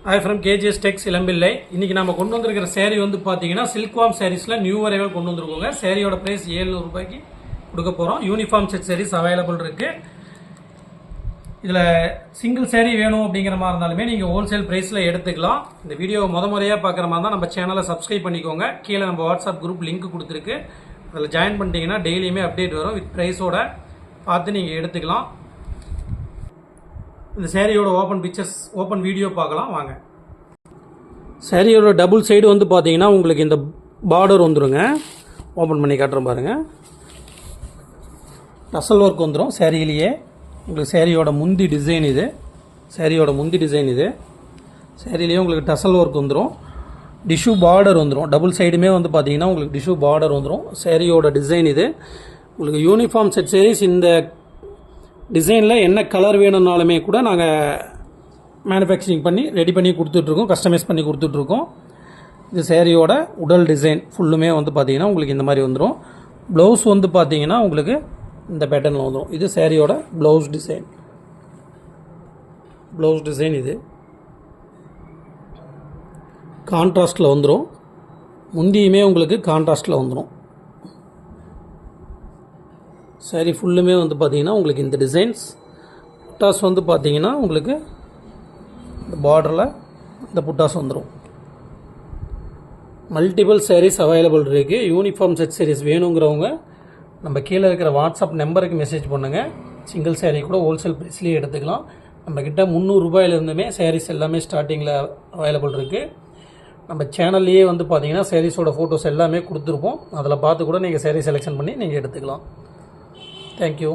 Hi from KGS Tex இளம்பிள்ளை. இன்னைக்கு நாம கொண்டு வந்திருக்கிற saree வந்து பாத்தீங்கன்னா சில்க்வார்ம் sareesல நியூ அரைவல் கொண்டு வந்திருக்கோங்க. சாரியோட பிரைஸ் 700 ரூபாய்க்கு கொடுக்க போறோம். யூனிஃபார்ம் செட் sarees அவைலபிள் இருக்கு. இதுல சிங்கிள் saree வேணும் அப்படிங்கிற மாதிரி இருந்தாலுமே நீங்க ஹோல்சேல் பிரைஸ்ல எடுத்துக்கலாம். இந்த வீடியோ முறையா பார்க்குற மாதிரி தான் நம்ம சேனலை சப்ஸ்கிரைப் பண்ணிக்கோங்க. கீழே நம்ம வாட்ஸ்அப் குரூப் லிங்க் கொடுத்துருக்கு. அதில் ஜாயின் பண்ணிட்டீங்கன்னா டெய்லியுமே அப்டேட் வரும். வித் ப்ரைஸோட பார்த்து நீங்கள் எடுத்துக்கலாம். இந்த சாரியோட ஓப்பன் வீடியோ பார்க்கலாம் வாங்க. சாரியோட டபுள் சைடு வந்து பார்த்தீங்கன்னா உங்களுக்கு இந்த பார்டர் வந்துடுங்க. ஓப்பன் பண்ணி காட்டுறேன் பாருங்கள். டசல் ஒர்க் வந்துடும் சாரியிலேயே. உங்களுக்கு சாரியோட முந்தி டிசைன் இது. சாரியிலேயே உங்களுக்கு டசல் ஒர்க் வந்துடும். டிஷ்யூ பார்டர் வந்துடும். டபுள் சைடுமே வந்து பார்த்தீங்கன்னா உங்களுக்கு டிஷ்யூ பார்டர் வந்துடும். சாரியோட டிசைன் இது. உங்களுக்கு யூனிஃபார்ம் செட் சாரீஸ் இந்த டிசைனில் என்ன கலர் வேணும்னாலுமே கூட நாங்கள் மேனுஃபேக்சரிங் பண்ணி ரெடி பண்ணி கொடுத்துட்ருக்கோம். கஸ்டமைஸ் பண்ணி கொடுத்துட்ருக்கோம். இது சாரியோட உடல் டிசைன் ஃபுல்லுமே வந்து பார்த்தீங்கன்னா உங்களுக்கு இந்த மாதிரி வந்துடும். ப்ளவுஸ் வந்து பார்த்தீங்கன்னா உங்களுக்கு இந்த பேட்டர்னில் வந்துடும். இது சாரியோட ப்ளவுஸ் டிசைன் இது கான்ட்ராஸ்டில் வந்துடும். முந்தியுமே உங்களுக்கு கான்ட்ராஸ்டில் வந்துடும். சாரி ஃபுல்லுமே வந்து பார்த்தீங்கன்னா உங்களுக்கு இந்த டிசைன்ஸ் புட்டாஸ் வந்து பார்த்தீங்கன்னா உங்களுக்கு இந்த பார்டரில் இந்த புட்டாஸ் வந்துடும். மல்டிபிள் சாரீஸ் அவைலபிள் இருக்குது. யூனிஃபார்ம் செட் சாரீஸ் வேணுங்கிறவங்க நம்ம கீழே இருக்கிற வாட்ஸ்அப் நம்பருக்கு மெசேஜ் பண்ணுங்கள். சிங்கிள் சாரீ கூட ஹோல்சேல் ப்ரைஸ்லேயே எடுத்துக்கலாம். நம்மக்கிட்ட 300 ரூபாயிலேருந்துமே சாரீஸ் எல்லாமே ஸ்டார்டிங்கில் அவைலபிள் இருக்குது. நம்ம சேனல்லையே வந்து பார்த்தீங்கன்னா சாரீஸோட ஃபோட்டோஸ் எல்லாமே கொடுத்துருப்போம். அதில் பார்த்து கூட நீங்கள் சாரீ செலெக்ஷன் பண்ணி நீங்கள் எடுத்துக்கலாம். Thank you.